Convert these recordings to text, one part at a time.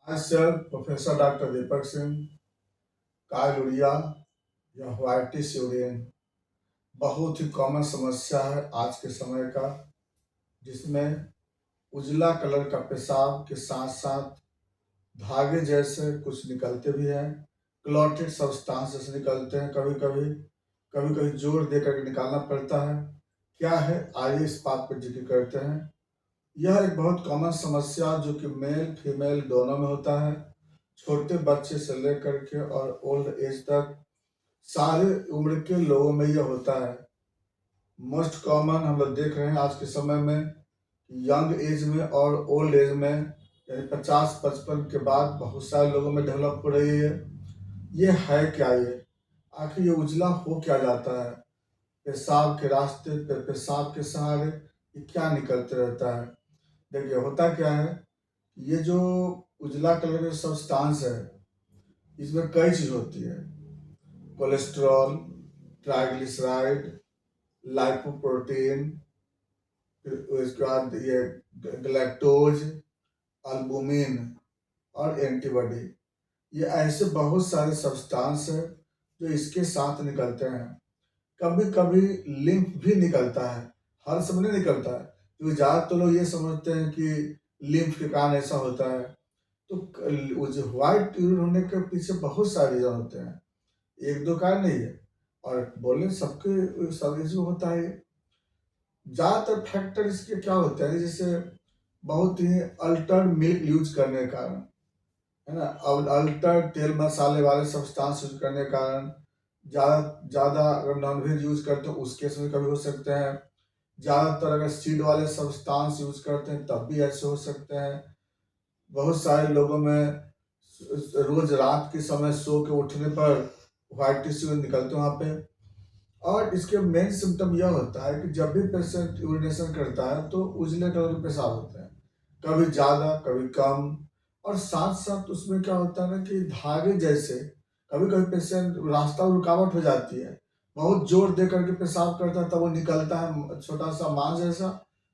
Myself, Professor Dr. Deepak Singh, कायलुरिया या whitish urine बहुत ही common समस्या है आज के समय का, जिसमें उजला कलर का पेशाब के साथ साथ धागे जैसे कुछ निकलते भी हैं, क्लॉटेड सब्सटेंस जैसे निकलते हैं। कभी कभी जोर दे करके निकालना पड़ता है। क्या है, आइए इस बात पर जिक्र करते हैं। यह एक बहुत कॉमन समस्या जो कि मेल फीमेल दोनों में होता है। छोटे बच्चे से लेकर के और ओल्ड एज तक सारे उम्र के लोगों में यह होता है। मोस्ट कॉमन हम लोग देख रहे हैं आज के समय में, यंग एज में और ओल्ड एज में, यानी 50-55 के बाद बहुत सारे लोगों में डेवलप हो रही है। ये है क्या? ये आखिर ये उजला हो क्या जाता है? पेशाब के रास्ते पे, पेशाब के सहारे ये क्या निकलते रहता है? देखिए, होता क्या है, ये जो उजला कलर का सब्सटेंस है, इसमें कई चीज होती है। कोलेस्ट्रॉल, ट्राइग्लिसराइड, लाइपोप्रोटीन, फिर उसके बाद ये ग्लैक्टोज, अल्बुमिन और एंटीबॉडी। ये ऐसे बहुत सारे सब्सटेंस है जो इसके साथ निकलते हैं। कभी कभी लिम्फ भी निकलता है, हर समय नहीं निकलता है, क्योंकि ज़्यादातर लोग ये समझते हैं कि लिम्फ के कारण ऐसा होता है। तो व्हाइट यूरिन होने के पीछे बहुत सारे रीजन होते हैं, एक दो कारण नहीं है। और बोले सबके सब जो होता है, ज़्यादातर फैक्टर इसके क्या होते हैं, जैसे बहुत ही अल्टर मिल्क यूज करने के कारण, है ना, और अल्टर तेल मसाले वाले सब्सटेंस यूज करने के कारण, ज़्यादा ज़्यादा अगर नॉनवेज यूज करते हैं उस केस में कभी हो सकते हैं। ज़्यादातर अगर सीड वाले सब्सटेंस यूज करते हैं तब भी ऐसे हो सकते हैं। बहुत सारे लोगों में रोज रात के समय सो के उठने पर व्हाइट टिश्यू निकलते हैं वहाँ पे। और इसके मेन सिम्टम यह होता है कि जब भी पेशेंट यूरिनेशन करता है तो उजले कलर के पेशाब होते हैं, कभी ज़्यादा कभी कम। और साथ साथ उसमें क्या होता है ना कि धागे जैसे, कभी कभी पेशेंट रास्ता में रुकावट हो जाती है, बहुत जोर दे करके पेशाब करता है तब वो निकलता है छोटा सा मांस जैसा,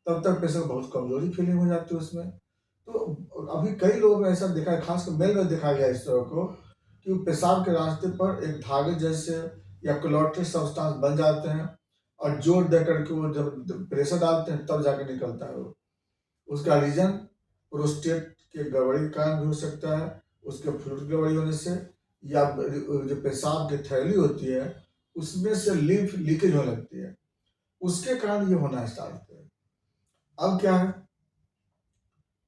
तब तक पेशेंट बहुत कमजोरी फीलिंग हो जाती है उसमें। तो अभी कई लोगों में ऐसा देखा है, खासकर मेल में देखा गया इस तरह को, कि पेशाब के रास्ते पर एक धागे जैसे या क्लोटेड सब्सटेंस बन जाते हैं, और जोर दे करके वो जब प्रेशर डालते हैं तब जाके निकलता है वो। उसका रीजन प्रोस्टेट के गड़बड़ी के कारण भी हो सकता है, उसके फ्लूइड गड़बड़ी होने से, या जो पेशाब की थैली होती है उसमें से लिम्फ लीकेज होने लगती है, उसके कारण ये होना स्टार्ट होता है। अब क्या है,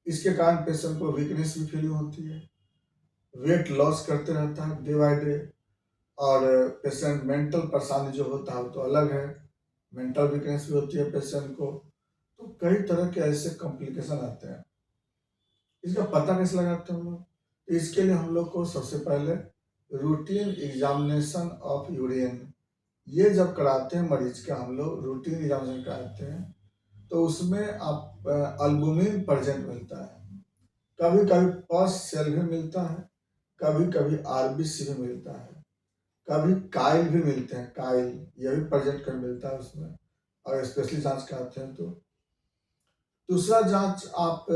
इसके कारण पेशेंट को वीकनेस भी फीलिंग होती है, वेट लॉस करते रहता है डे बाय डे। और पेशेंट मेंटल परेशानी जो होता है वो तो अलग है, मेंटल वीकनेस भी होती है पेशेंट को। तो कई तरह के ऐसे कॉम्प्लिकेशन आते हैं। इसका पता कैसे लगाते हैं हम लोग? तो इसके लिए हम लोग को सबसे पहले रूटीन एग्जामिनेशन ऑफ यूरिन, ये जब कराते हैं मरीज का, हम लोग रूटीन एग्जामिनेशन कराते हैं, तो उसमें आप अल्बुमिन प्रेजेंट मिलता है, कभी कभी पस सेल भी मिलता है, कभी कभी आरबीसी भी मिलता है, कभी काइल भी मिलते हैं, काइल यह भी प्रेजेंट कर मिलता है उसमें, और स्पेशली जांच कराते हैं तो। दूसरा जांच आप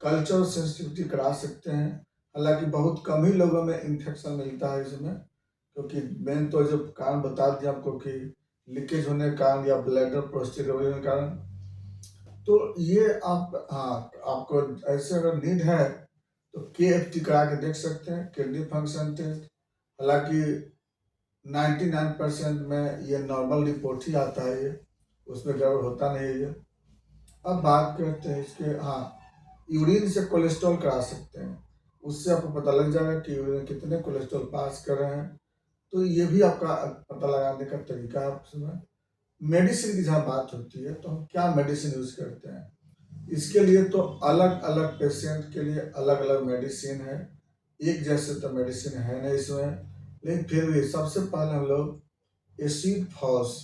कल्चर सेंसिटिविटी करा सकते हैं, हालांकि बहुत कम ही लोगों में इन्फेक्शन मिलता है इसमें, क्योंकि मेन तो जो कारण बता दिया आपको कि लीकेज होने के कारण या ब्लैडर प्रोस्टेट होने के कारण। तो ये आप, हाँ, आपको ऐसे अगर नीड है तो KFT करा के देख सकते हैं, किडनी फंक्शन टेस्ट। हालांकि 99% में ये नॉर्मल रिपोर्ट ही आता है, ये उसमें गड़बड़ होता नहीं है ये। अब बात करते हैं इसके, हाँ, यूरिन से कोलेस्ट्रॉल करा सकते हैं, उससे आपको पता लग जाएगा कि यूरिन कितने कोलेस्ट्रॉल पास कर रहे हैं। तो ये भी आपका पता लगाने का तरीका है उसमें। मेडिसिन की जहाँ बात होती है तो हम क्या मेडिसिन यूज करते हैं, इसके लिए तो अलग अलग पेशेंट के लिए अलग अलग मेडिसिन है, एक जैसे तो मेडिसिन है नहीं इसमें। लेकिन फिर भी सबसे पहले हम लोग acid phos,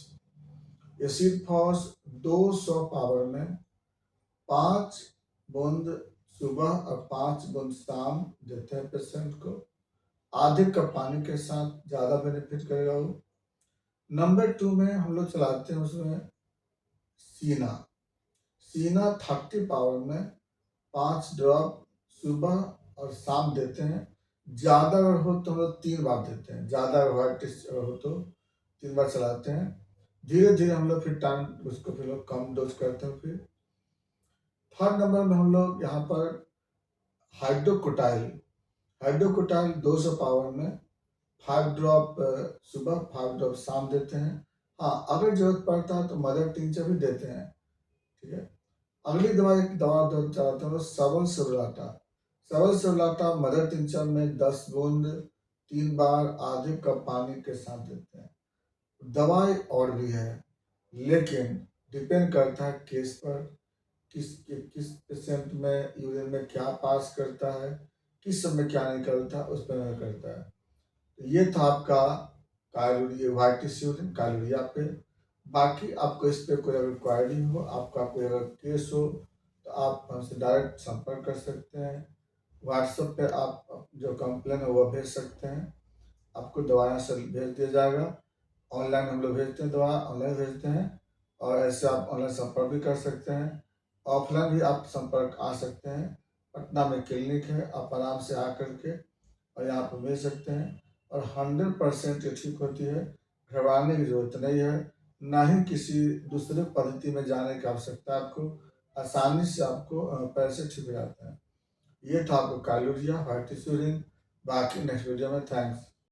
acid phos 200 power में 5 बूंद सुबह और 5 बूंद शाम देते हैं पेशेंट को, आधे कप पानी के साथ, ज़्यादा बेनिफिट करेगा वो। नंबर 2 में हम लोग चलाते हैं उसमें सीना, सीना 30 पावर में 5 ड्रॉप सुबह और शाम देते हैं। ज़्यादा अगर हो तो हम लोग 3 बार देते हैं, ज़्यादा अगर व्हाइट टेस्ट हो तो 3 बार चलाते हैं। धीरे धीरे हम लोग फिर टाइम उसको फिर लोग कम डोज करते हैं। फिर थर्ड नंबर में हम लोग यहाँ पर हाइड्रोकोटाइल हाइड्रोकोटाइल 200 पावर में 5 ड्रॉप सुबह 5 ड्रॉप शाम देते हैं। हाँ, अगर जरूरत पड़ता है तो मदर टिंचर भी देते हैं। ठीक है। अगली दवा चलाते हैं सबल सेवलाटा। सबल सेवलाटा मदर टिंचर में 10 बूंद 3 बार आधे कप पानी के साथ देते हैं। दवाई और भी है, लेकिन डिपेंड करता है केस पर, किस पेशेंट में यूरिन में क्या पास करता है, किस समय क्या निकलता है, उस पर निर्भर करता है। तो ये था आपका कायलूरिया वाइटिस यूरिन कायलूरिया पे। बाकी आपको इस पे कोई अगर क्वायरी हो, आपका कोई अगर केस हो, तो आप हमसे डायरेक्ट संपर्क कर सकते हैं। व्हाट्सएप पे आप जो कंप्लेन है वो भेज सकते हैं, आपको दवाएं से भेज दिया जाएगा। ऑनलाइन हम लोग भेजते हैं, दवा ऑनलाइन भेजते हैं, और ऐसे आप ऑनलाइन संपर्क भी कर सकते हैं। ऑफलाइन भी आप संपर्क आ सकते हैं। पटना में क्लिनिक है, आप आराम से आ करके और यहाँ पर भेज सकते हैं, और 100% ये ठीक होती है। घबराने की जरूरत नहीं है, ना ही किसी दूसरे पद्धति में जाने की आवश्यकता है। आपको आसानी से आपको पैसे ठीक हो जाते हैं। ये था आपको कायलूरिया वाइटिस यूरिन। बाकी नेक्स्ट वीडियो में। थैंक्स।